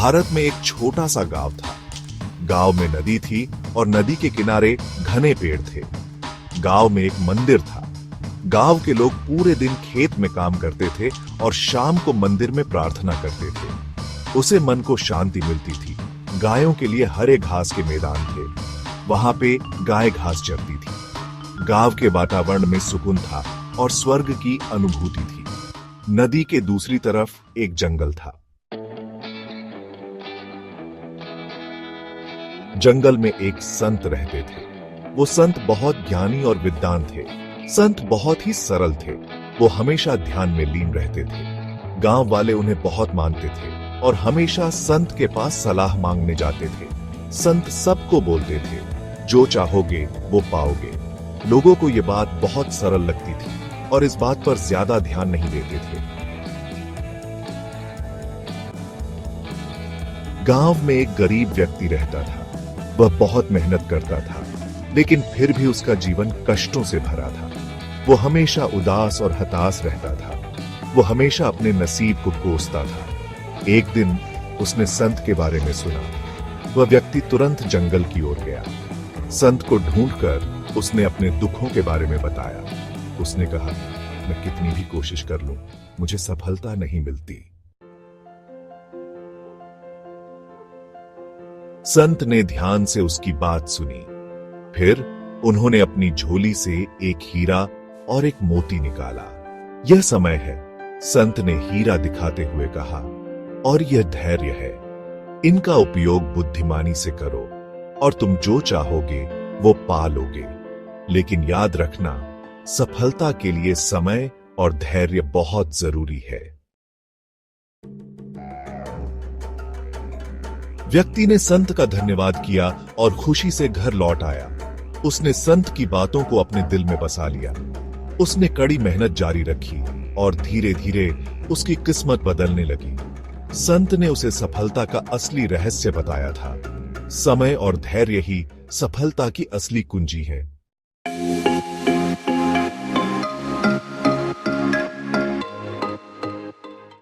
भारत में एक छोटा सा गांव था। गांव में नदी थी और नदी के किनारे घने पेड़ थे। गांव में एक मंदिर था। गांव के लोग पूरे दिन खेत में काम करते थे और शाम को मंदिर में प्रार्थना करते थे। उसे मन को शांति मिलती थी। गायों के लिए हरे घास के मैदान थे। वहां पे गाय घास चरती थी। गांव के वातावरण में सुकून था और स्वर्ग की अनुभूति थी। नदी के दूसरी तरफ एक जंगल था। जंगल में एक संत रहते थे। वो संत बहुत ज्ञानी और विद्वान थे। संत बहुत ही सरल थे। वो हमेशा ध्यान में लीन रहते थे। गांव वाले उन्हें बहुत मानते थे और हमेशा संत के पास सलाह मांगने जाते थे। संत सबको बोलते थे, जो चाहोगे वो पाओगे। लोगों को ये बात बहुत सरल लगती थी और इस बात पर ज्यादा ध्यान नहीं देते थे। गांव में एक गरीब व्यक्ति रहता था। वह बहुत मेहनत करता था, लेकिन फिर भी उसका जीवन कष्टों से भरा था। वो हमेशा उदास और हताश रहता था। वो हमेशा अपने नसीब को कोसता था। एक दिन उसने संत के बारे में सुना। वह व्यक्ति तुरंत जंगल की ओर गया। संत को ढूंढकर उसने अपने दुखों के बारे में बताया। उसने कहा, मैं कितनी भी कोशिश कर लूं, मुझे सफलता नहीं मिलती। संत ने ध्यान से उसकी बात सुनी। फिर उन्होंने अपनी झोली से एक हीरा और एक मोती निकाला। यह समय है, संत ने हीरा दिखाते हुए कहा, और यह धैर्य है। इनका उपयोग बुद्धिमानी से करो और तुम जो चाहोगे वो पा लोगे। लेकिन याद रखना, सफलता के लिए समय और धैर्य बहुत जरूरी है। व्यक्ति ने संत का धन्यवाद किया और खुशी से घर लौट आया। उसने संत की बातों को अपने दिल में बसा लिया। उसने कड़ी मेहनत जारी रखी और धीरे धीरे उसकी किस्मत बदलने लगी। संत ने उसे सफलता का असली रहस्य बताया था। समय और धैर्य ही सफलता की असली कुंजी है।